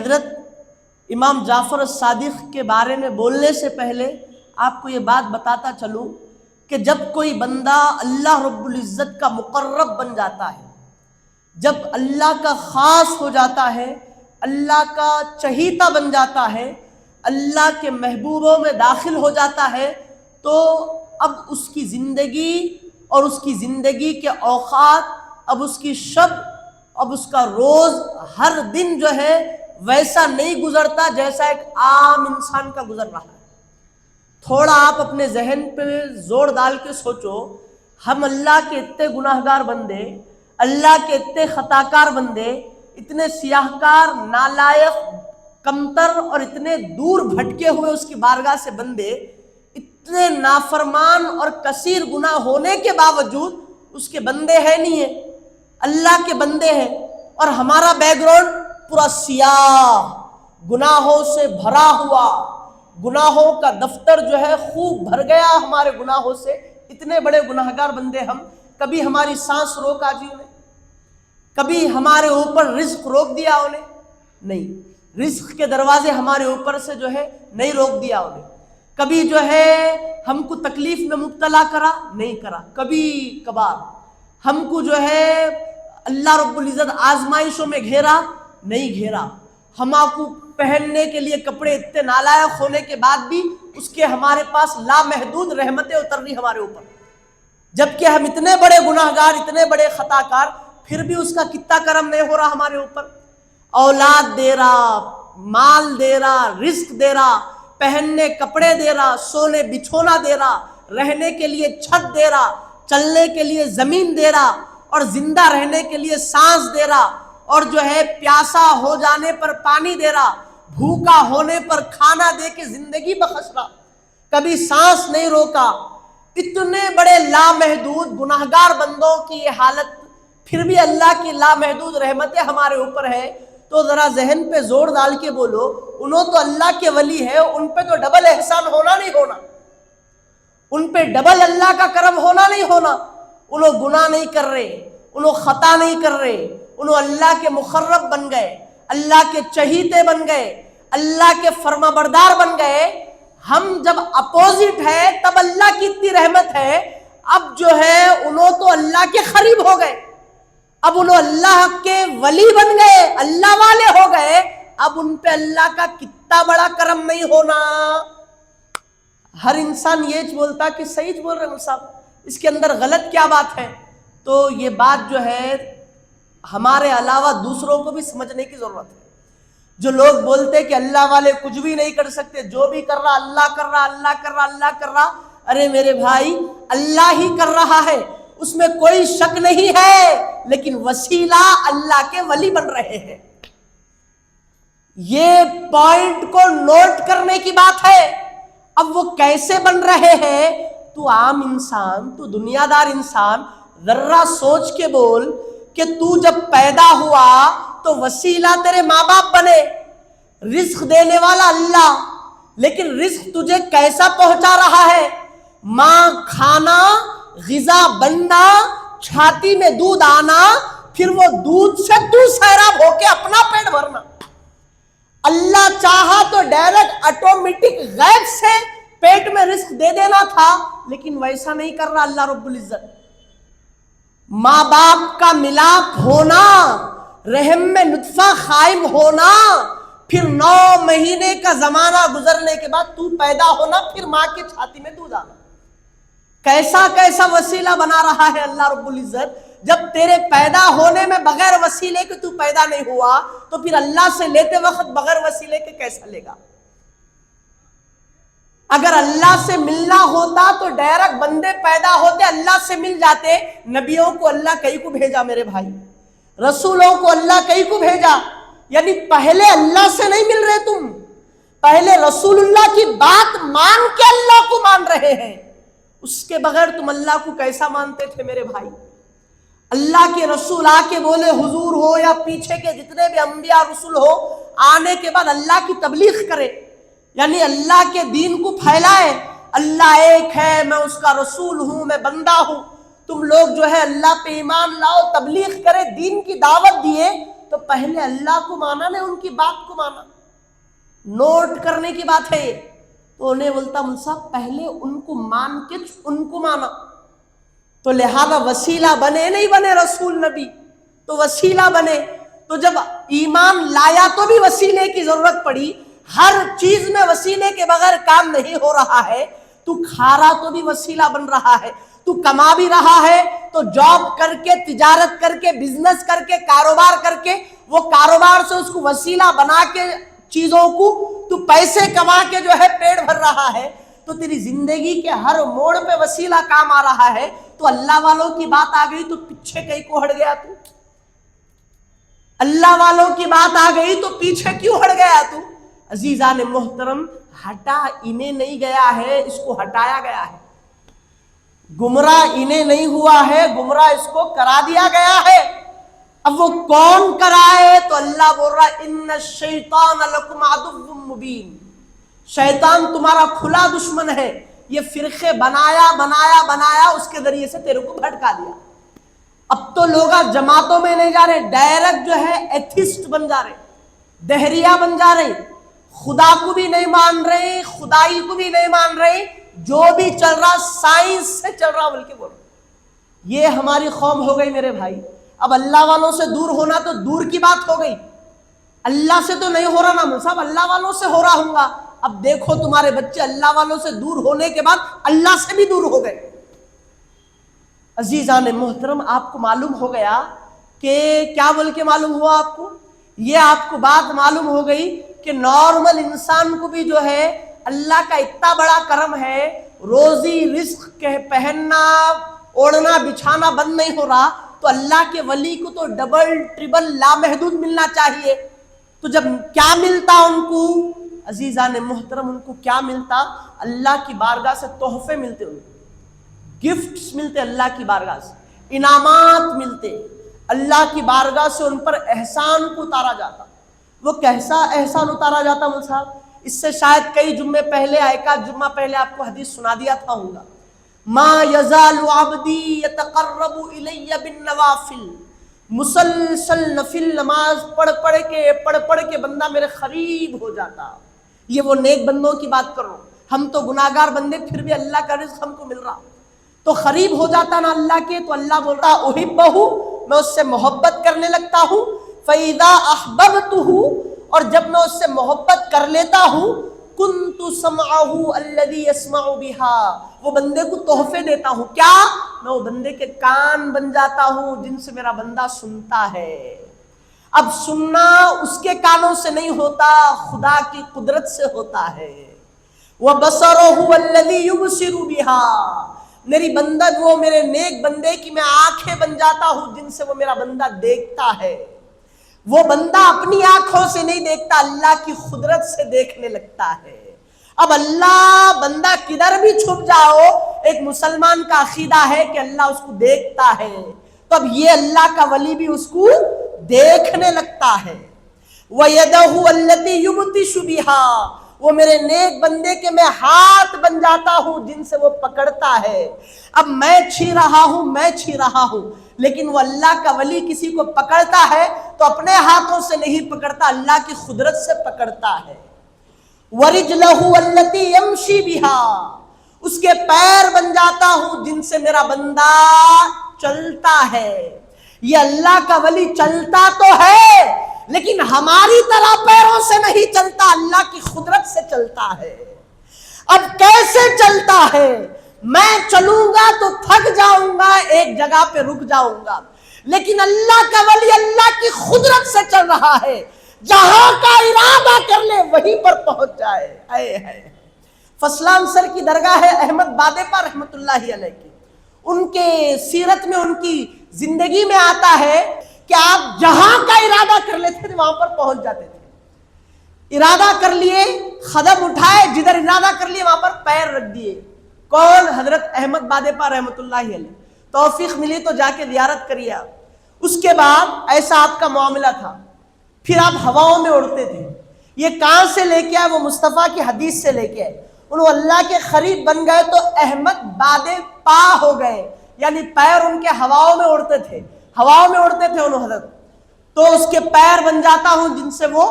حضرت امام جعفر الصادق کے بارے میں بولنے سے پہلے آپ کو یہ بات بتاتا چلوں کہ جب کوئی بندہ اللہ رب العزت کا مقرب بن جاتا ہے، جب اللہ کا خاص ہو جاتا ہے، اللہ کا چہیتا بن جاتا ہے، اللہ کے محبوبوں میں داخل ہو جاتا ہے، تو اب اس کی زندگی اور اس کی زندگی کے اوقات، اب اس کی شب، اب اس کا روز، ہر دن جو ہے ویسا نہیں گزرتا جیسا ایک عام انسان کا گزر رہا ہے۔ تھوڑا آپ اپنے ذہن پہ زور ڈال کے سوچو، ہم اللہ کے اتنے گناہگار بندے، اللہ کے اتنے خطاکار بندے، اتنے سیاہکار، نالائق، کمتر اور اتنے دور بھٹکے ہوئے اس کی بارگاہ سے بندے، اتنے نافرمان اور کثیر گناہ ہونے کے باوجود اس کے بندے ہیں نہیں ہیں، اللہ کے بندے ہیں، اور ہمارا بیک گراؤنڈ پورا سیاہ، گناہوں سے بھرا ہوا، گناہوں کا دفتر جو ہے خوب بھر گیا ہمارے گناہوں سے، اتنے بڑے گناہگار بندے ہم۔ کبھی ہماری سانس روک آجی انہیں، کبھی ہمارے اوپر رزق روک دیا انہیں؟ نہیں، رزق کے دروازے ہمارے اوپر سے جو ہے نہیں روک دیا انہیں۔ کبھی جو ہے ہم کو تکلیف میں مبتلا کرا؟ نہیں کرا۔ کبھی کبھار ہم کو جو ہے اللہ رب العزت آزمائشوں میں گھیرا؟ نہیں گھیرا۔ ہم کو پہننے کے لیے کپڑے اتنے نالائق ہونے کے بعد بھی اس کے ہمارے پاس لامحدود رحمتیں اتر رہی ہمارے اوپر، جبکہ ہم اتنے بڑے گناہگار، اتنے بڑے خطاکار، پھر بھی اس کا کتنا کرم نہیں ہو رہا ہمارے اوپر۔ اولاد دے رہا، مال دے رہا، رزق دے رہا، پہننے کپڑے دے رہا، سونے بچھونا دے رہا، رہنے کے لیے چھت دے رہا، چلنے کے لیے زمین دے رہا، اور زندہ رہنے کے لیے سانس دے رہا، اور جو ہے پیاسا ہو جانے پر پانی دے رہا، بھوکا ہونے پر کھانا دے کے زندگی بخش رہا، کبھی سانس نہیں روکا۔ اتنے بڑے لامحدود گناہگار بندوں کی یہ حالت، پھر بھی اللہ کی لامحدود رحمتیں ہمارے اوپر ہے، تو ذرا ذہن پہ زور ڈال کے بولو، انہوں تو اللہ کے ولی ہے، ان پہ تو ڈبل احسان ہونا نہیں ہونا، ان پہ ڈبل اللہ کا کرم ہونا نہیں ہونا۔ انہوں گناہ نہیں کر رہے، انہوں خطا نہیں کر رہے، انہوں اللہ کے مقرب بن گئے، اللہ کے چہیتے بن گئے، اللہ کے فرما بردار بن گئے۔ ہم جب اپوزٹ ہے تب اللہ کی اتنی رحمت ہے، اب جو ہے انہوں تو اللہ کے قریب ہو گئے، اب انہوں اللہ کے ولی بن گئے، اللہ والے ہو گئے، اب ان پہ اللہ کا کتنا بڑا کرم نہیں ہونا۔ ہر انسان یہ بولتا کہ صحیح بول رہے ہیں صاحب، اس کے اندر غلط کیا بات ہے؟ تو یہ بات جو ہے ہمارے علاوہ دوسروں کو بھی سمجھنے کی ضرورت ہے۔ جو لوگ بولتے کہ اللہ والے کچھ بھی نہیں کر سکتے، جو بھی کر رہا اللہ کر رہا، اللہ کر رہا، اللہ کر رہا، ارے میرے بھائی، اللہ ہی کر رہا ہے، اس میں کوئی شک نہیں ہے، لیکن وسیلہ اللہ کے ولی بن رہے ہیں۔ یہ پوائنٹ کو نوٹ کرنے کی بات ہے۔ اب وہ کیسے بن رہے ہیں؟ تو عام انسان، تو دنیا دار انسان، ذرہ سوچ کے بول کہ تو جب پیدا ہوا تو وسیلہ تیرے ماں باپ بنے، رزق دینے والا اللہ، لیکن رزق تجھے کیسا پہنچا رہا ہے؟ ماں کھانا، غذا بننا، چھاتی میں دودھ آنا، پھر وہ دودھ سے تو سیراب ہو کے اپنا پیٹ بھرنا۔ اللہ چاہا تو ڈائریکٹ آٹومیٹک غیب سے پیٹ میں رزق دے دینا تھا، لیکن ویسا نہیں کر رہا اللہ رب العزت۔ ماں باپ کا ملاپ ہونا، رحم میں نطفہ قائم ہونا، پھر 9 مہینے کا زمانہ گزرنے کے بعد تو پیدا ہونا، پھر ماں کی چھاتی میں دودھ آنا، کیسا کیسا وسیلہ بنا رہا ہے اللہ رب العزت۔ جب تیرے پیدا ہونے میں بغیر وسیلے کے تو پیدا نہیں ہوا، تو پھر اللہ سے لیتے وقت بغیر وسیلے کے کیسا لے گا؟ اگر اللہ سے ملنا ہوتا تو ڈائریکٹ بندے پیدا ہوتے، اللہ سے مل جاتے۔ نبیوں کو اللہ کئی کو بھیجا میرے بھائی، رسولوں کو اللہ کئی کو بھیجا، یعنی پہلے اللہ سے نہیں مل رہے تم، پہلے رسول اللہ کی بات مان کے اللہ کو مان رہے ہیں، اس کے بغیر تم اللہ کو کیسا مانتے تھے میرے بھائی؟ اللہ کے رسول آ کے بولے، حضور ہو یا پیچھے کے جتنے بھی انبیاء رسول ہو، آنے کے بعد اللہ کی تبلیغ کرے، یعنی اللہ کے دین کو پھیلائے۔ اللہ ایک ہے، میں اس کا رسول ہوں، میں بندہ ہوں، تم لوگ جو ہے اللہ پہ ایمان لاؤ، تبلیغ کرے، دین کی دعوت دیے، تو تو پہلے اللہ کو مانا نے ان کی بات کو مانا، نوٹ کرنے کی بات ہے یہ۔ تو انہیں بولتا مول صاحب پہلے ان کو مان کے ان کو مانا، تو لہذا وسیلہ بنے نہیں بنے رسول نبی تو وسیلہ بنے۔ تو جب ایمان لایا تو بھی وسیلے کی ضرورت پڑی، ہر چیز میں وسیلے کے بغیر کام نہیں ہو رہا ہے۔ تو کھا رہا تو بھی وسیلہ بن رہا ہے، تو کما بھی رہا ہے تو جاب کر کے، تجارت کر کے، بزنس کر کے، کاروبار کر کے، وہ کاروبار سے اس کو وسیلہ بنا کے چیزوں کو تو پیسے کما کے جو ہے پیٹ بھر رہا ہے۔ تو تیری زندگی کے ہر موڑ پہ وسیلہ کام آ رہا ہے، تو اللہ والوں کی بات آ گئی تو پیچھے کہیں کو ہٹ گیا تو؟ اللہ والوں کی بات آ گئی تو پیچھے کیوں ہٹ گیا تو؟ عزیزان محترم، ہٹا انہیں نہیں گیا ہے، اس کو ہٹایا گیا ہے۔ گمراہ انہیں نہیں ہوا ہے، گمراہ اس کو کرا دیا گیا ہے۔ اب وہ کون کرائے؟ تو اللہ بول رہا ان الشیطان لکم عدو مبین، شیطان تمہارا کھلا دشمن ہے۔ یہ فرقے بنایا اس کے ذریعے سے تیرے کو بھٹکا دیا۔ اب تو لوگ جماعتوں میں نہیں جا رہے، ڈائریکٹ جو ہے ایتھسٹ بن جا رہے، دہریہ بن جا رہے، خدا کو بھی نہیں مان رہے، خدائی کو بھی نہیں مان رہے، جو بھی چل رہا سائنس سے چل رہا بلکہ بول رہے۔ یہ ہماری قوم ہو گئی میرے بھائی۔ اب اللہ والوں سے دور ہونا تو دور کی بات ہو گئی، اللہ سے تو نہیں ہو رہا نا صاحب، اللہ والوں سے ہو رہا ہوں گا۔ اب دیکھو تمہارے بچے اللہ والوں سے دور ہونے کے بعد اللہ سے بھی دور ہو گئے۔ عزیزان محترم، آپ کو معلوم ہو گیا کہ کیا بول کے معلوم ہوا آپ کو؟ یہ آپ کو بات معلوم ہو گئی کہ نارمل انسان کو بھی جو ہے اللہ کا اتنا بڑا کرم ہے، روزی رزق کے پہننا اوڑھنا بچھانا بند نہیں ہو رہا، تو اللہ کے ولی کو تو ڈبل ٹریبل لامحدود ملنا چاہیے۔ تو جب کیا ملتا ان کو عزیزان محترم، ان کو کیا ملتا؟ اللہ کی بارگاہ سے تحفے ملتے، ان کو گفٹس ملتے، اللہ کی بارگاہ سے انعامات ملتے، اللہ کی بارگاہ سے ان پر احسان کو اتارا جاتا۔ وہ کیسا احسان اتارا جاتا مول صاحب؟ اس سے شاید کئی جمعے پہلے، ایک جمعہ پہلے آپ کو حدیث سنا دیا تھا ہوں گا، ما یزال عبدی یتقرب الی بالنوافل، مسلسل نفل نماز پڑھ کے بندہ میرے قریب ہو جاتا۔ یہ وہ نیک بندوں کی بات کر رہا ہوں، ہم تو گناہگار بندے، پھر بھی اللہ کا رزق ہم کو مل رہا، تو قریب ہو جاتا نا اللہ کے، تو اللہ بولتا احبہ، میں اس سے محبت کرنے لگتا ہوں، فَإِذَا أَحْبَبْتُهُ، اور جب میں اس سے محبت کر لیتا ہوں، كُنْتُ سَمْعَهُ الَّذِي يَسْمَعُ بِهَا، وہ بندے کو تحفے دیتا ہوں، کیا؟ میں وہ بندے کے کان بن جاتا ہوں جن سے میرا بندہ سنتا ہے۔ اب سننا اس کے کانوں سے نہیں ہوتا، خدا کی قدرت سے ہوتا ہے۔ وَبَصَرُهُ الَّذِي يُبْصِرُ بِهَا، میری بندہ، وہ میرے نیک بندے کی میں آنکھیں بن جاتا ہوں جن سے وہ میرا بندہ دیکھتا ہے۔ وہ بندہ اپنی آنکھوں سے نہیں دیکھتا، اللہ کی قدرت سے دیکھنے لگتا ہے۔ اب اللہ بندہ کدھر بھی چھپ جاؤ، ایک مسلمان کا عقیدہ ہے کہ اللہ اس کو دیکھتا ہے، تو اب یہ اللہ کا ولی بھی اس کو دیکھنے لگتا ہے۔ وَيَدَهُ الَّتِي يُبْطِشُ بِهَا، وہ میرے نیک بندے کے میں ہاتھ بن جاتا ہوں جن سے وہ پکڑتا ہے۔ اب میں چھی رہا ہوں، لیکن وہ اللہ کا ولی کسی کو پکڑتا ہے تو اپنے ہاتھوں سے نہیں پکڑتا، اللہ کی قدرت سے پکڑتا ہے۔ وَرِجْلَهُ الَّتِي يَمْشِي بِهَا، اس کے پیر بن جاتا ہوں جن سے میرا بندہ چلتا ہے۔ یہ اللہ کا ولی چلتا تو ہے لیکن ہماری طرح پیروں سے نہیں چلتا، اللہ کی قدرت سے چلتا ہے۔ اب کیسے چلتا ہے؟ میں چلوں گا تو تھک جاؤں گا، ایک جگہ پہ رک جاؤں گا، لیکن اللہ کا ولی اللہ کی قدرت سے چل رہا ہے، جہاں کا ارادہ کر لے وہیں پر پہنچ جائے۔ اے ہے فسلان سر کی درگاہ ہے احمد بادپا رحمت اللہ علیہ کی، ان کے سیرت میں، ان کی زندگی میں آتا ہے کہ آپ جہاں کا ارادہ کر لیتے تھے وہاں پر پہنچ جاتے تھے۔ ارادہ کر لیے، قدم اٹھائے، جدھر ارادہ کر لیے وہاں پر پیر رکھ دیے۔ کون؟ حضرت احمد بادپا رحمت اللہ علیہ۔ توفیق ملی تو جا کے زیارت کریے آپ۔ اس کے بعد ایسا آپ کا معاملہ تھا، پھر آپ ہواؤں میں اڑتے تھے۔ یہ کہاں سے لے کے آئے؟ وہ مصطفیٰ کی حدیث سے لے کے آئے۔ انہوں اللہ کے قریب بن گئے تو احمد بادپا ہو گئے، یعنی پیر ان کے ہواؤں میں اڑتے تھے، ہواؤں میں اڑتے تھے انہوں حضرت۔ تو اس کے پیر بن جاتا ہوں جن سے وہ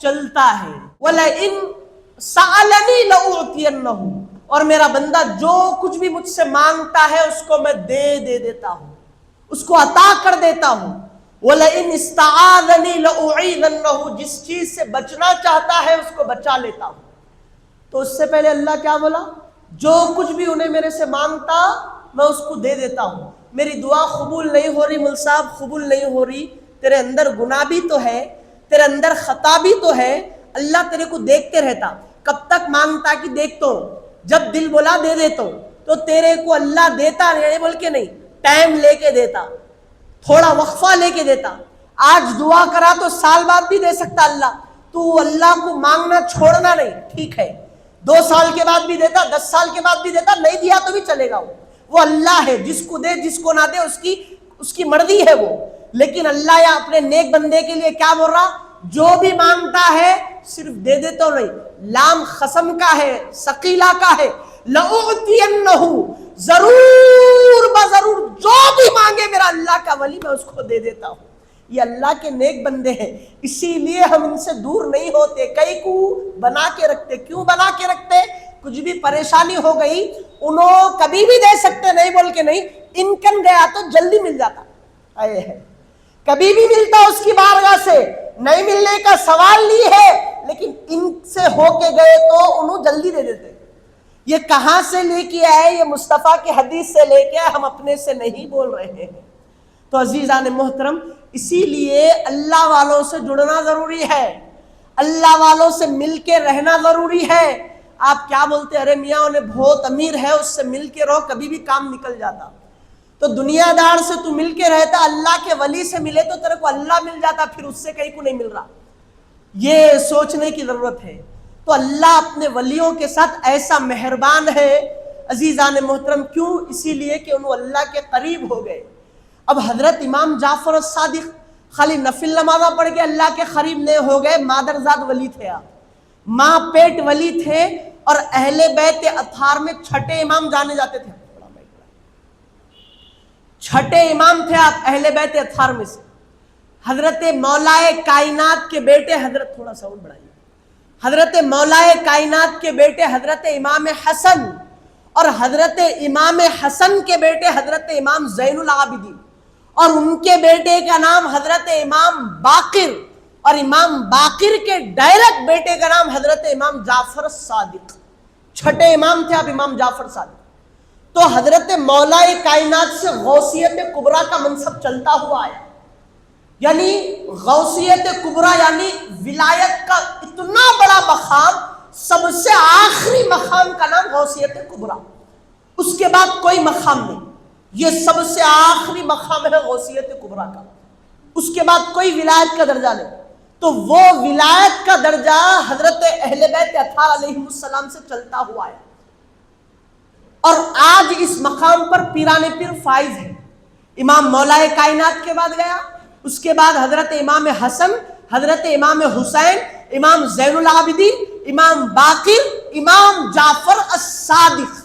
چلتا ہے. وَلَئِن سَأَلَنِي لَأُعْطِيَنَّهُ، اور میرا بندہ جو کچھ بھی مجھ سے مانگتا ہے اس کو میں دے دیتا ہوں، اس کو عطا کر دیتا ہوں. وَلَئِنِ اسْتَعَاذَنِي لَأُعِيذَنَّهُ، جس چیز سے بچنا چاہتا ہے اس کو بچا لیتا ہوں. تو اس سے پہلے اللہ کیا بولا؟ جو کچھ بھی انہیں میرے سے مانگتا میں اس کو دے دیتا ہوں. میری دعا قبول نہیں ہو رہی مل صاحب، قبول نہیں ہو رہی، تیرے اندر گناہ بھی تو ہے، تیرے اندر خطا بھی تو ہے، اللہ تیرے کو دیکھتے رہتا. کب تک مانگتا کہ دیکھتا ہوں، جب دل بولا دے دیتا ہوں. تو تیرے کو اللہ دیتا نہیں بول کے نہیں، ٹائم لے کے دیتا، تھوڑا وقفہ لے کے دیتا. آج دعا کرا تو سال بعد بھی دے سکتا اللہ. تو اللہ کو مانگنا چھوڑنا نہیں، ٹھیک ہے 2 سال کے بعد بھی دیتا، 10 سال کے بعد بھی دیتا، نہیں دیا تو بھی چلے گا. وہ اللہ ہے، جس کو دے جس کو نہ دے اس کی مرضی ہے وہ. لیکن اللہ یا اپنے نیک بندے کے لیے کیا بول رہا؟ جو بھی مانگتا ہے صرف دے دے تو نہیں، لام قسم کا ہے، ثقیلہ کا ہے. لَأُعْطِيَنَّهُ، ضرور بضرور جو بھی مانگے میرا اللہ کا ولی میں اس کو دے دیتا ہوں. یہ اللہ کے نیک بندے ہیں، اسی لیے ہم ان سے دور نہیں ہوتے. کئی کو بنا کے رکھتے. کیوں بنا کے رکھتے؟ کچھ بھی پریشانی ہو گئی انہوں کبھی بھی دے سکتے نہیں بول کے نہیں، انکم گیا تو جلدی مل جاتا. کبھی بھی ملتا اس کی بارگاہ سے، نہیں ملنے کا سوال نہیں ہے، لیکن ان سے ہو کے گئے تو انہوں جلدی دے دیتے. یہ کہاں سے لے کے آئے؟ یہ مصطفیٰ کی حدیث سے لے کے آئے، ہم اپنے سے نہیں بول رہے ہیں. تو عزیزان محترم، اسی لیے اللہ والوں سے جڑنا ضروری ہے، اللہ والوں سے مل کے رہنا ضروری ہے. آپ کیا بولتے؟ ارے میاں انہیں بہت امیر ہے اس سے مل کے رہو، کبھی بھی کام نکل جاتا. تو دنیا دار سے تو مل کے رہتا، اللہ کے ولی سے ملے تو تیرے کو اللہ مل جاتا، پھر اس سے کہیں کو نہیں مل رہا. یہ سوچنے کی ضرورت ہے. تو اللہ اپنے ولیوں کے ساتھ ایسا مہربان ہے عزیزان محترم. کیوں؟ اسی لیے کہ انہوں اللہ کے قریب ہو گئے. اب حضرت امام جعفر الصادق خالی نفل نمازہ پڑھ کے اللہ کے قریب نہیں ہو گئے، مادرزاد ولی تھے، آپ ماں پیٹ ولی تھے، اور اہل بیت اطہار میں چھٹے امام جانے جاتے تھے. چھٹے امام تھے آپ اہل بیت اطہار میں سے. حضرت مولائے کائنات کے بیٹے حضرت، تھوڑا ساؤنڈ بڑھائیے، حضرت مولائے کائنات کے بیٹے حضرت امام حسن، اور حضرت امام حسن کے بیٹے حضرت امام زین العابدین، اور ان کے بیٹے کا نام حضرت امام باقر، اور امام باقر کے ڈائریکٹ بیٹے کا نام حضرت امام جعفر الصادق. چھٹے امام تھے آپ امام جعفر صادق. تو حضرت مولائے کائنات سے غوثیت کبریٰ کا منصب چلتا ہوا آیا. یعنی غوثیت کبریٰ یعنی ولایت کا اتنا بڑا مقام، سب سے آخری مقام کا نام غوثیت کبریٰ. اس کے بعد کوئی مقام نہیں، یہ سب سے آخری مقام ہے غوثیت کبریٰ کا. اس کے بعد کوئی ولایت کا درجہ نہیں. تو وہ ولایت کا درجہ حضرت اہل بیت اطہار علیہ السلام سے چلتا ہوا آیا. اور آج اس مقام پر پیران پیر فائز ہے. امام مولائے کائنات کے بعد گیا، اس کے بعد حضرت امام حسن، حضرت امام حسین، امام زین العابدین، امام باقر، امام جعفر الصادق.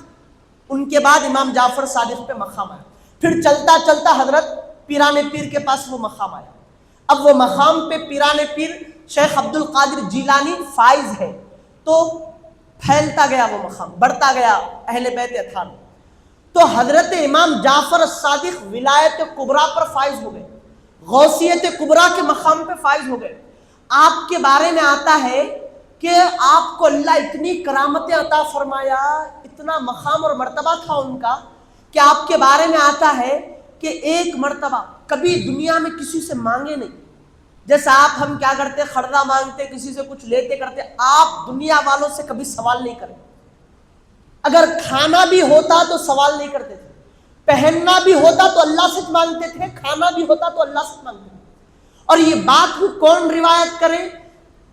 ان کے بعد امام جعفر صادق پہ مقام آیا. پھر چلتا چلتا حضرت پیران پیر کے پاس وہ مقام آیا. اب وہ مقام پہ پیران پیر شیخ عبد القادر جیلانی فائز ہے. تو پھیلتا گیا وہ مقام، بڑھتا گیا اہل بیت اطہار. تو حضرت امام جعفر الصادق ولایت کبریٰ پر فائز ہو گئے، غوثیت کبریٰ کے مقام پہ فائز ہو گئے. آپ کے بارے میں آتا ہے کہ آپ کو اللہ اتنی کرامتیں عطا فرمایا، اتنا مقام اور مرتبہ تھا ان کا کہ آپ کے بارے میں آتا ہے کہ ایک مرتبہ کبھی دنیا میں کسی سے مانگے نہیں. جیسا آپ ہم کیا کرتے، خردہ مانگتے، کسی سے کچھ لیتے کرتے، آپ دنیا والوں سے کبھی سوال نہیں کرتے. اگر کھانا بھی ہوتا تو سوال نہیں کرتے تھے، پہننا بھی ہوتا تو اللہ سے مانگتے تھے، کھانا بھی ہوتا تو اللہ سے مانگتے تھے. اور یہ بات کو کون روایت کرے؟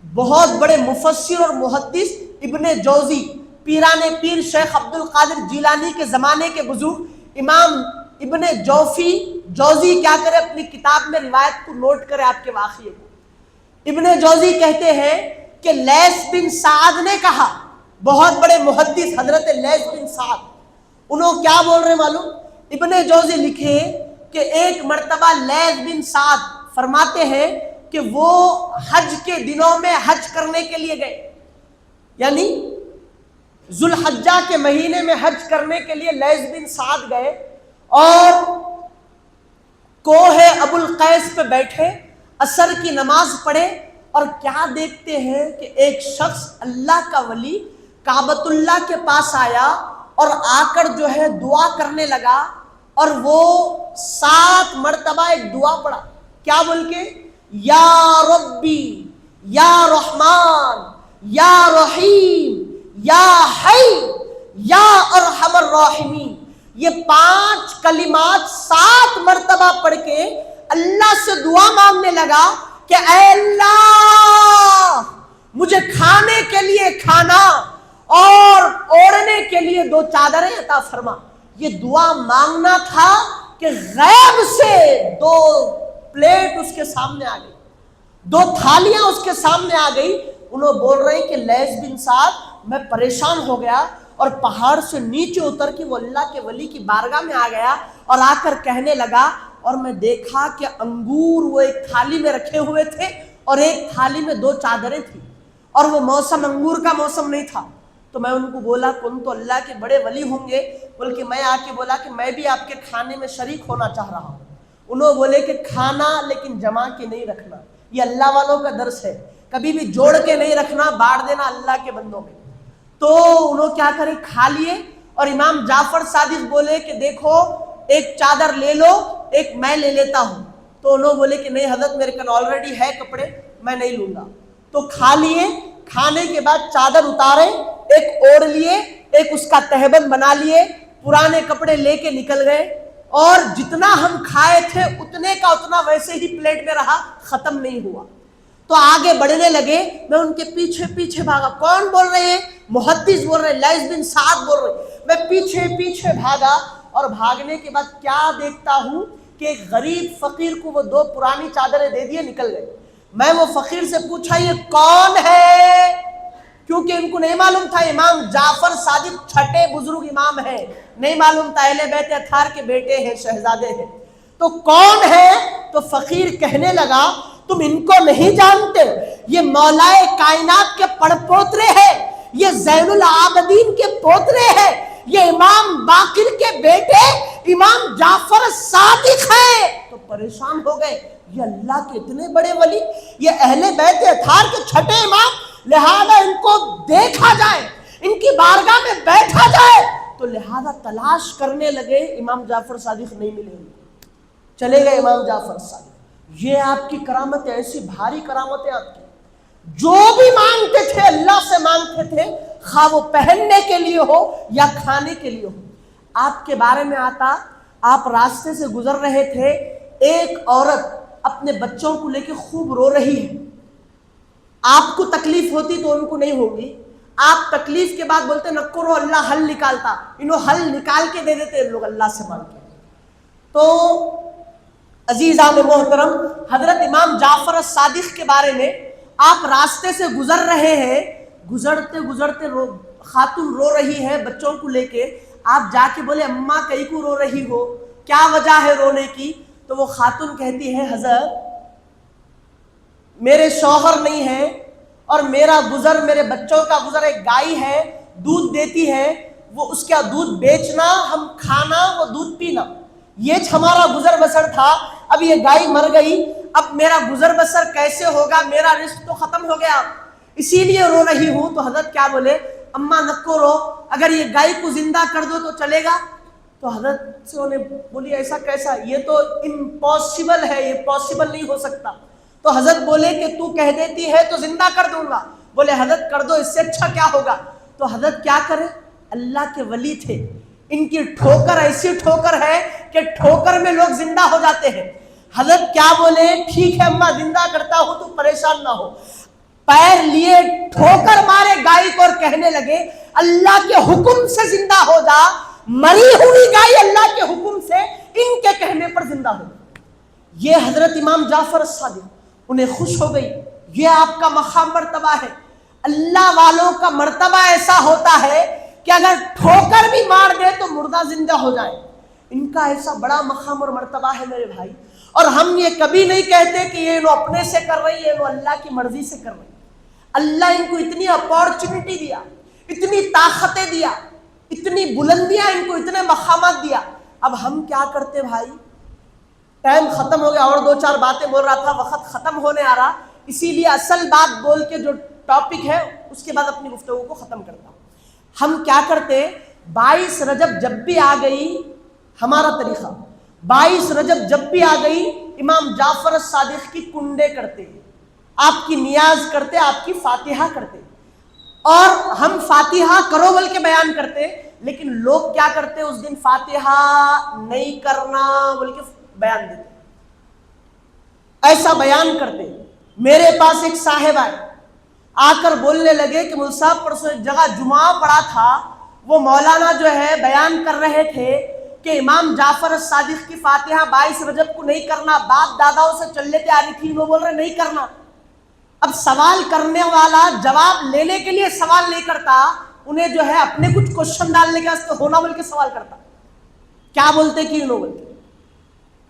بہت بڑے مفسر اور محدث ابن جوزی، پیران پیر شیخ عبد القادر جیلانی کے زمانے کے بزرگ امام ابن جوزی کیا کرے، اپنی کتاب میں روایت کو نوٹ کرے آپ کے واقعے کو. ابن جوزی کہتے ہیں کہ لیث بن سعد نے کہا، بہت بڑے محدث حضرت لیث بن سعد، انہوں کیا بول رہے معلوم؟ ابن جوزی لکھے کہ ایک مرتبہ لیث بن سعد فرماتے ہیں کہ وہ حج کے دنوں میں حج کرنے کے لیے گئے، یعنی ذوالحجہ کے مہینے میں حج کرنے کے لیے لیث بن سعد گئے اور کوہ ابو القیس پہ بیٹھے، عصر کی نماز پڑھے، اور کیا دیکھتے ہیں کہ ایک شخص اللہ کا ولی کعبۃ اللہ کے پاس آیا اور آ کر جو ہے دعا کرنے لگا، اور وہ 7 مرتبہ ایک دعا پڑھا، کیا بول کے؟ یا ربی یا رحمان یا رحیم یا حی یا ارحم الراحمین، یہ 5 کلمات 7 مرتبہ پڑھ کے اللہ سے دعا مانگنے لگا کہ اے اللہ مجھے کھانے کے لیے کھانا اور اوڑھنے کے لیے 2 چادریں عطا فرما۔ یہ دعا مانگنا تھا کہ غیب سے 2 پلیٹ اس کے سامنے آ گئی، 2 تھالیاں اس کے سامنے آ گئی۔ انہوں بول رہے ہیں کہ لیث بن سعد میں پریشان ہو گیا اور پہاڑ سے نیچے اتر کے وہ اللہ کے ولی کی بارگاہ میں آ گیا اور آ کر کہنے لگا، اور میں دیکھا کہ انگور وہ ایک تھالی میں رکھے ہوئے تھے اور ایک تھالی میں 2 چادریں تھیں، اور وہ موسم انگور کا موسم نہیں تھا۔ تو میں ان کو بولا کن تو اللہ کے بڑے ولی ہوں گے، بلکہ میں آ کے بولا کہ میں بھی آپ کے کھانے میں شریک ہونا چاہ رہا ہوں۔ انہوں بولے کہ کھانا لیکن جمع کے نہیں رکھنا، یہ اللہ والوں کا درس ہے، کبھی بھی جوڑ کے نہیں رکھنا، بانٹ دینا اللہ کے بندوں میں۔ تو انہوں کیا کرے، کھا لیے، اور امام جعفر صادق بولے کہ دیکھو ایک چادر لے لو، ایک میں لے لیتا ہوں۔ تو انہوں بولے کہ نہیں حضرت میرے کن آلریڈی ہے کپڑے، میں نہیں لوں گا۔ تو کھا لیے، کھانے کے بعد چادر اتارے، ایک اوڑھ لیے، ایک اس کا تہبند بنا لیے، پرانے کپڑے لے کے نکل گئے، اور جتنا ہم کھائے تھے اتنے کا اتنا ویسے ہی پلیٹ میں رہا، ختم نہیں ہوا۔ تو آگے بڑھنے لگے، میں ان کے پیچھے پیچھے بھاگا۔ کون بول رہے ہیں؟ محدث بول رہے ہیں، لیث بن سعد بول رہے ہیں۔ میں پیچھے پیچھے بھاگا، اور بھاگنے کے بعد کیا دیکھتا ہوں کہ ایک غریب فقیر کو وہ 2 پرانی چادریں دے دیے، نکل گئے۔ میں وہ فقیر سے پوچھا یہ کون ہے، کیونکہ ان کو نہیں معلوم تھا امام جعفر صادق چھٹے بزرگ امام ہیں، نہیں معلوم تھا اہل بیت اطہار کے بیٹے ہیں، شہزادے ہیں۔ تو کون ہے؟ تو فقیر کہنے لگا تم ان کو نہیں جانتے، یہ مولائے کائنات کے پڑ پوترے ہیں، یہ زین العابدین کے پوترے ہیں، یہ امام باقر کے بیٹے امام جعفر صادق ہیں۔ تو پریشان ہو گئے، یہ اللہ کے اتنے بڑے ولی، یہ اہل بیت اطہار کے چھٹے امام، لہذا ان کو دیکھا جائے، ان کی بارگاہ میں بیٹھا جائے۔ تو لہذا تلاش کرنے لگے، امام جعفر صادق نہیں ملے، چلے گئے امام جعفر صادق۔ یہ آپ کی کرامت ہے، ایسی بھاری کرامت ہے آپ کی، جو بھی مانگتے تھے اللہ سے مانگتے تھے، خواہ وہ پہننے کے لیے ہو یا کھانے کے لیے ہو۔ آپ کے بارے میں آتا، آپ راستے سے گزر رہے تھے، ایک عورت اپنے بچوں کو لے کے خوب رو رہی ہے، آپ کو تکلیف ہوتی تو ان کو نہیں ہوگی، آپ تکلیف کے بعد بولتے نہ کرو اللہ حل نکالتا، انہوں حل نکال کے دے دیتے لوگ اللہ سے مانگ کے۔ تو عزیزان محترم، حضرت امام جعفر صادق کے بارے میں آپ راستے سے گزر رہے ہیں، گزرتے گزرتے خاتون رو رہی ہے بچوں کو لے کے، آپ جا کے بولے اماں کئی کو رو رہی ہو، کیا وجہ ہے رونے کی؟ تو وہ خاتون کہتی ہے حضرت میرے شوہر نہیں ہے، اور میرا گزر، میرے بچوں کا گزر، ایک گائے ہے دودھ دیتی ہے، وہ اس کا دودھ بیچنا، ہم کھانا، وہ دودھ پینا، یہ ہمارا گزر بسر تھا۔ اب یہ گائے مر گئی، اب میرا گزر بسر کیسے ہوگا؟ میرا رزق تو ختم ہو گیا، اسی لیے رو رہی ہوں۔ تو حضرت کیا بولے؟ اماں نکو رو، اگر یہ گائے کو زندہ کر دو تو چلے گا؟ تو حضرت سے انہیں بولی ایسا کیسا، یہ تو امپاسبل ہے، یہ پاسبل نہیں ہو سکتا۔ تو حضرت بولے کہ تو کہہ دیتی ہے تو زندہ کر دوں گا۔ بولے حضرت کر دو، اس سے اچھا کیا ہوگا؟ تو حضرت کیا کرے، اللہ کے ولی تھے، ان کی ٹھوکر ایسی ٹھوکر ہے کہ ٹھوکر میں لوگ زندہ ہو جاتے ہیں۔ حضرت کیا بولے؟ ٹھیک ہے اماں زندہ کرتا ہوں، تو پریشان نہ ہو۔ پیر لیے ٹھوکر مارے گائے کو اور کہنے لگے اللہ کے حکم سے زندہ ہو جا، مری ہوئی گائے اللہ کے حکم سے ان کے کہنے پر زندہ ہو۔ یہ حضرت امام جعفر صادق، انہیں خوش ہو گئی، یہ آپ کا مقام مرتبہ ہے۔ اللہ والوں کا مرتبہ ایسا ہوتا ہے کہ اگر ٹھوکر بھی مار دے تو مردہ زندہ ہو جائے، ان کا ایسا بڑا مقام اور مرتبہ ہے میرے بھائی۔ اور ہم یہ کبھی نہیں کہتے کہ یہ لوگ اپنے سے کر رہی ہے، یہ لوگ اللہ کی مرضی سے کر رہی ہے۔ اللہ ان کو اتنی اپارچونٹی دیا، اتنی طاقتیں دیا، اتنی بلندیاں ان کو، اتنے مقامات دیا۔ اب ہم کیا کرتے بھائی؟ ٹائم ختم ہو گیا، اور دو چار باتیں بول رہا تھا، وقت ختم ہونے آ رہا، اسی لیے اصل بات بول کے جو ٹاپک ہے اس کے بعد اپنی گفتگو کو ختم کرتا ہوں۔ ہم کیا کرتے؟ 22 رجب جب بھی آ گئی، ہمارا طریقہ 22 رجب جب بھی آ گئی امام جعفر الصادق کی کنڈے کرتے، آپ کی نیاز کرتے، آپ کی فاتحہ کرتے، اور ہم فاتحہ کرو بول کے بیان کرتے، لیکن لوگ کیا کرتے؟ اس دن فاتحہ نہیں کرنا بول کے بیان دیتے، ایسا بیان کرتے۔ میرے پاس ایک صاحب آئے، آ کر بولنے لگے کہ مول صاحب پرسوں ایک جگہ جمعہ پڑھا تھا، وہ مولانا جو ہے بیان کر رہے تھے کہ امام جعفر الصادق کی فاتحہ 22 رجب کو نہیں کرنا، باپ داداؤں سے چل لیتے آ رہی تھی، وہ بول رہے نہیں کرنا۔ اب سوال کرنے والا جواب لینے کے لیے سوال نہیں کرتا، انہیں جو ہے اپنے کچھ کوشچن ڈالنے کے واسطے ہونا بول کے سوال کرتا، کیا بولتے کہ انہوں بولتے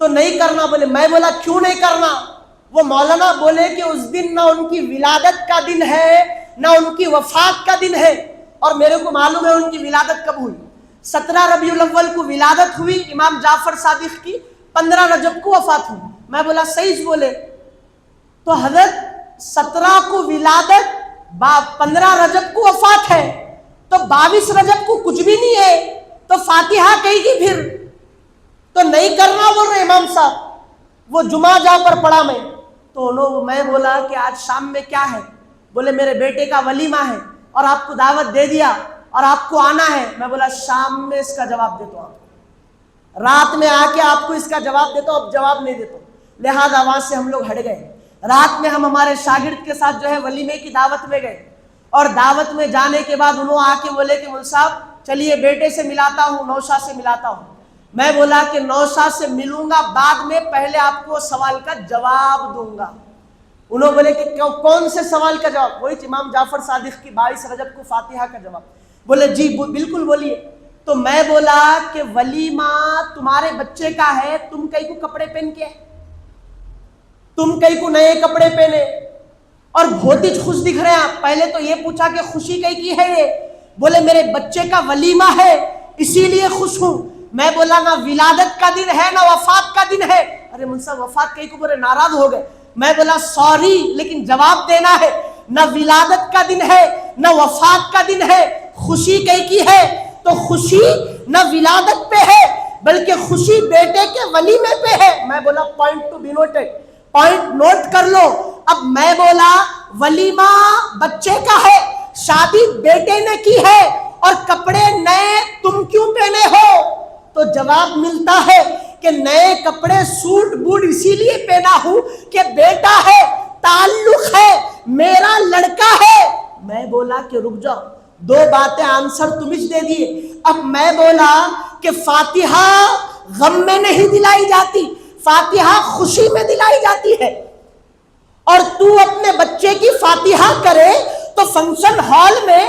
تو نہیں کرنا بولے۔ میں بولا کیوں نہیں کرنا؟ وہ مولانا بولے کہ اس دن نہ ان کی ولادت کا دن ہے نہ ان کی وفات کا دن ہے، اور میرے کو معلوم ہے ان کی ولادت کب ہوئی، 17 ربیع الاول کو ولادت ہوئی امام جعفر صادق کی، 15 رجب کو وفات ہوئی۔ میں بولا صحیح بولے، تو حضرت 17 کو ولادت، 15 رجب کو وفات ہے، تو 22 رجب کو کچھ بھی نہیں ہے، تو فاتحہ کہی گی پھر تو نہیں کرنا بول رہے امام صاحب۔ وہ جمعہ جا کر پڑھا میں بولا کہ آج شام میں کیا ہے؟ بولے میرے بیٹے کا ولیمہ ہے اور آپ کو دعوت دے دیا اور آپ کو آنا ہے۔ میں بولا شام میں اس کا جواب دیتا ہوں، رات میں آ کے آپ کو اس کا جواب دیتا ہوں، اب جواب نہیں دیتا ہوں۔ لہذا وہاں سے ہم لوگ ہٹ گئے۔ رات میں ہم ہمارے شاگرد کے ساتھ جو ہے ولیمے کی دعوت میں گئے، اور دعوت میں جانے کے بعد انہوں آ کے بولے کہ مول صاحب چلیے بیٹے سے ملاتا ہوں، نوشا سے ملاتا ہوں۔ میں بولا کہ نوشا سے ملوں گا بعد میں، پہلے آپ کو سوال کا جواب دوں گا۔ انہوں بولے کہ کون سے سوال کا جواب؟ وہی امام جعفر صادق کی 22 رجب کو فاتحہ کا جواب۔ بولے جی بالکل بولیے۔ تو میں بولا کہ ولیمہ تمہارے بچے کا ہے، تم کئی کو کپڑے پہن کے، تم کئی کو نئے کپڑے پہنے اور بہت ہی خوش دکھ رہے ہیں آپ۔ پہلے تو یہ پوچھا کہ خوشی کئی کی ہے یہ؟ بولے میرے بچے کا ولیمہ ہے اسی لیے خوش ہوں۔ میں بولا نہ ولادت کا دن ہے نہ وفات کا دن ہے۔ ارے منصف وفات کئی کو بولے ناراض ہو گئے۔ میں بولا سوری لیکن جواب دینا ہے، نہ ولادت کا دن ہے نہ وفات کا دن ہے، خوشی کئی کی ہے؟ تو خوشی نہ ولادت پہ ہے بلکہ خوشی بیٹے کے ولیمے پہ ہے۔ میں بولا point to be noted, point note کر لو۔ اب میں بولا ولیمہ بچے کا ہے، شادی بیٹے نے کی ہے، اور کپڑے نئے تم کیوں پہنے ہو؟ تو جواب ملتا ہے کہ نئے کپڑے سوٹ بوٹ اسی لیے پہنا ہوں کہ بیٹا ہے، تعلق ہے، میرا لڑکا ہے۔ میں بولا کہ رک جاؤ، دو باتیں آنسر تم دے دیے۔ اب میں بولا کہ فاتحہ غم میں نہیں دلائی جاتی، فاتحہ خوشی میں دلائی جاتی ہے، اور تو اپنے بچے کی فاتحہ کرے تو فنکشن ہال میں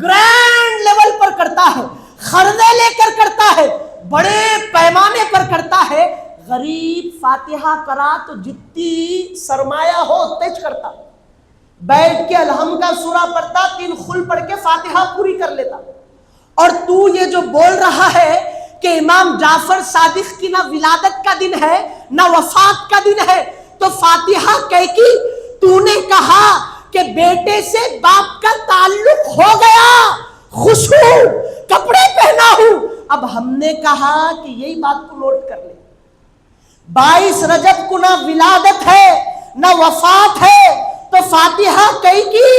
گرینڈ لیول پر کرتا ہے، خردے لے کر کرتا ہے، بڑے پیمانے پر کرتا ہے۔ غریب فاتحہ کرا تو جتنی سرمایہ ہو تیج کرتا، بیٹھ کے الحم کا سورہ پڑھتا، 3 خل پڑھ کے فاتحہ پوری کر لیتا۔ اور تو یہ جو بول رہا ہے کہ امام جعفر صادق کی نہ ولادت کا دن ہے نہ وفات کا دن ہے، تو فاتحہ کہہ کی تو نے کہا کہ بیٹے سے باپ کا تعلق ہو گیا، خوش ہوں، کپڑے پہنا ہوں۔ اب ہم نے کہا کہ یہی بات کو نوٹ کر لیں، 22 رجب کو نہ ولادت ہے نہ وفات ہے، تو فاتحہ کئی کی؟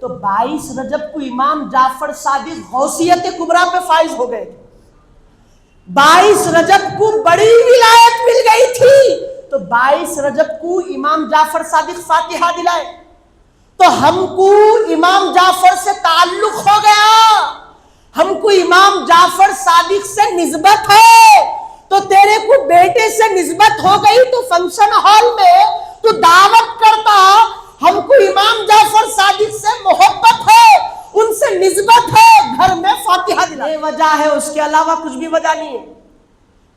تو 22 رجب کو امام جعفر صادق غوثیت کبریٰ پہ فائز ہو گئے تھے، 22 رجب کو بڑی ولایت مل گئی تھی، تو 22 رجب کو امام جعفر صادق فاتحہ دلائے، تو ہم کو امام جعفر سے تعلق ہو گیا، ہم کو امام جعفر صادق سے نسبت ہے۔ تو تیرے کو بیٹے سے نسبت ہو گئی تو فنکشن ہال میں تو دعوت کرتا، ہم کو امام جعفر صادق سے محبت ہے، ان سے نسبت ہے، گھر میں فاتحہ دلا۔ یہ وجہ ہے، اس کے علاوہ کچھ بھی وجہ نہیں ہے۔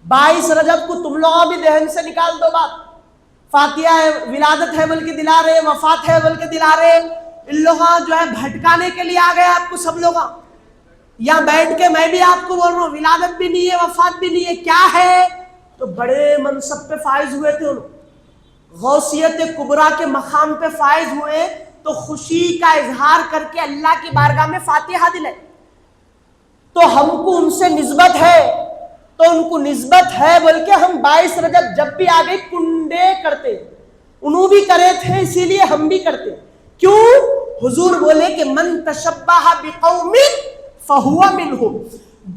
22 رجب کو تم لوگ بھی ذہن سے نکال دو بات، فاتحہ ہے ولادت ہے بول کے دلا رہے، وفات ہے بول کے دلا رہے، ان لوگ جو ہے بھٹکانے کے لیے آ گئے آپ کو سب لوگ. یہاں بیٹھ کے میں بھی آپ کو بول رہا ہوں ولادت بھی نہیں ہے وفات بھی نہیں ہے، کیا ہے؟ تو بڑے منصب پہ فائز ہوئے تھے، غوثیت کبریٰ کے مقام پہ فائز ہوئے تو خوشی کا اظہار کر کے اللہ کی بارگاہ میں فاتحہ دلائے. تو ہم کو ان سے نسبت ہے، تو ان کو نسبت ہے بول کے ہم 22 رجب جب بھی آگے کنڈے کرتے، انہوں بھی کرے تھے اسی لیے ہم بھی کرتے. کیوں؟ حضور بولے کہ من تشبہ بقوم فہو منہم،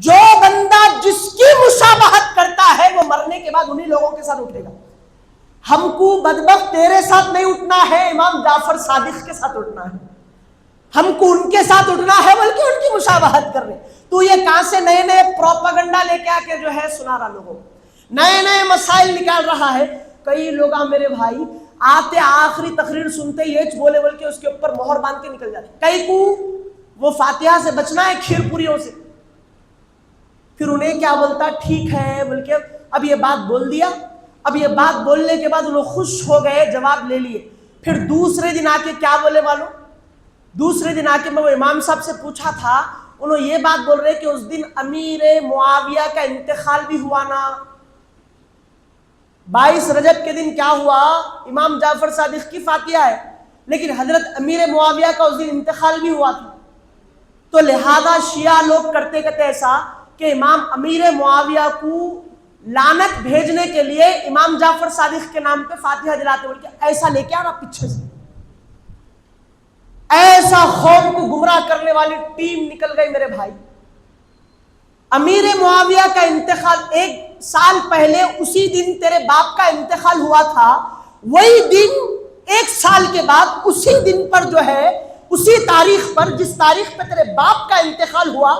جو بندہ جس کی مشابہت کرتا ہے وہ مرنے کے بعد انہی لوگوں کے ساتھ اٹھے گا. ہم کو بدبخت تیرے ساتھ نہیں اٹھنا ہے، امام جعفر صادق کے ساتھ اٹھنا ہے. ہم کو ان کے ساتھ اٹھنا ہے بلکہ ان کی مشابہت کر رہے. تو یہ کہاں سے نئے نئے پروپیگنڈا لے کے آ کے جو ہے سنا رہا لوگوں، نئے نئے مسائل نکال رہا ہے. کئی لوگ میرے بھائی آتے آخری تقریر سنتے یہ بولے بول کے اس کے اوپر مہر باندھ کے نکل جاتے. کئی کو وہ فاتحہ سے بچنا ہے کھیر پوریوں سے، پھر انہیں کیا بولتا ٹھیک ہے بول کے اب یہ بات بول دیا. اب یہ بات بولنے کے بعد انہوں خوش ہو گئے، جواب لے لیے. پھر دوسرے دن آ کے کیا بولے والوں، دوسرے دن آ کے میں وہ امام صاحب سے پوچھا تھا، انہوں یہ بات بول رہے کہ اس دن امیر معاویہ کا انتقال بھی ہوا نا. 22 رجب کے دن کیا ہوا؟ امام جعفر صادق کی فاتحہ ہے، لیکن حضرت امیر معاویہ کا اس دن انتقال بھی ہوا تھا. تو لہذا شیعہ لوگ کرتے ایسا کہ امام امیر معاویہ کو لعنت بھیجنے کے لیے امام جعفر صادق کے نام پہ فاتحہ دلاتے، بول کے ایسا لے کے آنا پیچھے سے. ایسا قوم کو گمراہ کرنے والی ٹیم نکل گئی میرے بھائی. امیر معاویہ کا انتقال 1 سال پہلے اسی دن تیرے باپ کا انتقال ہوا تھا، وہی دن 1 سال کے بعد اسی دن پر جو ہے اسی تاریخ پر جس تاریخ پہ تیرے باپ کا انتقال ہوا،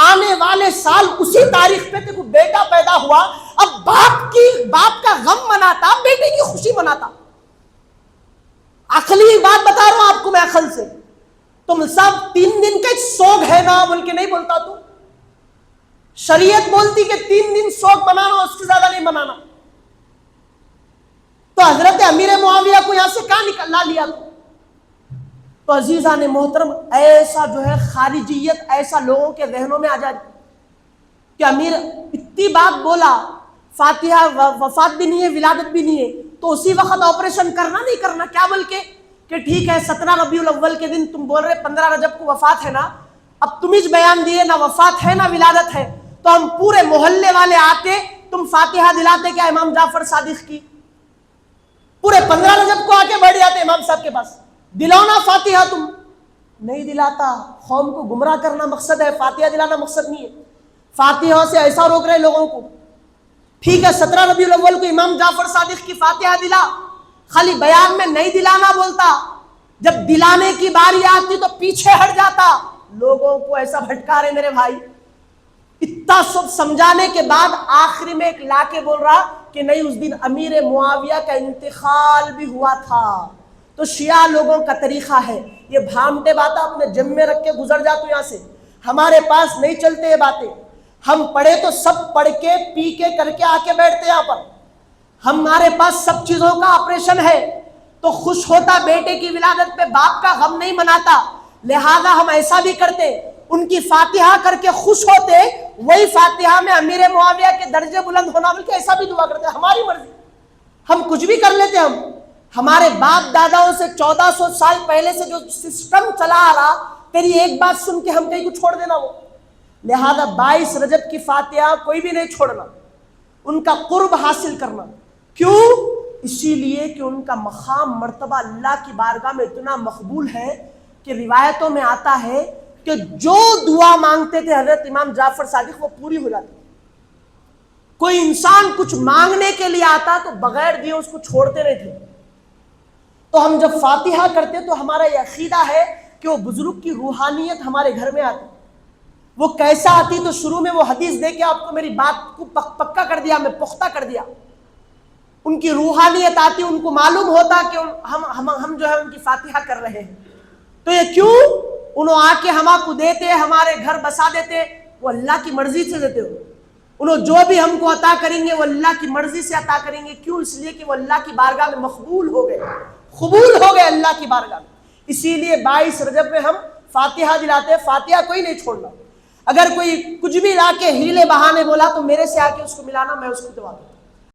آنے والے سال اسی تاریخ پہ تیرے کو بیٹا پیدا ہوا. اب باپ کا غم مناتا، بیٹے کی خوشی مناتا. عقلی بات بتا رہا ہوں آپ کو میں عقل سے. تم سب 3 دن کا سوگ ہے نا بول کے نہیں بولتا، تو شریعت بولتی کہ 3 دن سوگ منانا، اس سے زیادہ نہیں منانا. تو حضرت امیر معاویہ کو یہاں سے کہاں نکلا لیا؟ تو عزیزان محترم ایسا جو ہے خارجیت ایسا لوگوں کے ذہنوں میں آ جائے کہ امیر اتنی بات بولا، فاتحہ وفات بھی نہیں ہے ولادت بھی نہیں ہے، تو اسی وقت آپریشن کرنا نہیں کرنا کیا بول کے کہ ٹھیک ہے 17 ربیع الاول کے دن تم بول رہے 15 رجب کو وفات ہے نا، اب تم ہی بیان دیے نہ وفات ہے نہ ولادت ہے، تو ہم پورے محلے والے آتے تم فاتحہ دلاتے کیا امام جعفر صادق کی؟ پورے 15 رجب کو آ کے بیٹھ جاتے امام صاحب کے پاس، دلاؤ نا فاتحہ. تم نہیں دلاتا. قوم کو گمراہ کرنا مقصد ہے، فاتحہ دلانا مقصد نہیں ہے. فاتحہ سے ایسا روک رہے لوگوں کو. ٹھیک ہے 17 ربیع الاول کو امام جعفر صادق کی فاتحہ دلا، خالی بیان میں نہیں دلانا بولتا، جب دلانے کی باری آتی تو پیچھے ہٹ جاتا. لوگوں کو ایسا بھٹکا رہے میرے بھائی. اتنا سب سمجھانے کے بعد آخری میں ایک لا کے بول رہا کہ نہیں اس دن امیر معاویہ کا انتقال بھی ہوا تھا. تو شیعہ لوگوں کا طریقہ ہے یہ بھامٹے باتیں اپنے جم میں رکھ کے گزر جا. تو یہاں سے ہمارے پاس نہیں چلتے یہ باتیں. ہم پڑھے تو سب پڑھ کے پی کے کر کے آ کے بیٹھتے یہاں پر. ہمارے پاس سب چیزوں کا آپریشن ہے. تو خوش ہوتا بیٹے کی ولادت پہ، باپ کا غم نہیں مناتا، لہذا ہم ایسا بھی کرتے، ان کی فاتحہ کر کے خوش ہوتے، وہی فاتحہ میں امیر معاویہ کے درجے بلند ہونا بلکہ ایسا بھی دعا کرتے. ہماری مرضی، ہم کچھ بھی کر لیتے. ہمارے باپ داداؤں سے 1400 سال پہلے سے جو سسٹم چلا آ رہا، تیری ایک بات سن کے ہم کہیں کو چھوڑ دینا وہ. لہذا 22 رجب کی فاتحہ کوئی بھی نہیں چھوڑنا، ان کا قرب حاصل کرنا. کیوں؟ اسی لیے کہ ان کا مقام مرتبہ اللہ کی بارگاہ میں اتنا مقبول ہے کہ روایتوں میں آتا ہے کہ جو دعا مانگتے تھے حضرت امام جعفر صادق وہ پوری ہو جاتی. کوئی انسان کچھ مانگنے کے لیے آتا تو بغیر دیے اس کو چھوڑتے نہیں تھے. تو ہم جب فاتحہ کرتے تو ہمارا یہ عقیدہ ہے کہ وہ بزرگ کی روحانیت ہمارے گھر میں آتی. وہ کیسا آتی؟ تو شروع میں وہ حدیث دے کے آپ کو میری بات کو پکا کر دیا، میں پختہ کر دیا. ان کی روحانیت آتی، ان کو معلوم ہوتا کہ ہم جو ہے ان کی فاتحہ کر رہے ہیں. تو یہ کیوں؟ انہوں آ کے ہم کو دیتے، ہمارے گھر بسا دیتے، وہ اللہ کی مرضی سے دیتے ہو. انہوں جو بھی ہم کو عطا کریں گے وہ اللہ کی مرضی سے عطا کریں گے. کیوں؟ اس لیے کہ وہ اللہ کی بارگاہ میں مقبول ہو گئے، قبول ہو گئے اللہ کی بارگاہ میں. اسی لیے 22 رجب میں ہم فاتحہ دلاتے ہیں. فاتحہ کوئی نہیں چھوڑنا. اگر کوئی کچھ بھی لا کے ہیلے بہانے بولا تو میرے سے آ کے اس کو ملانا، میں اس کو دعا دوں.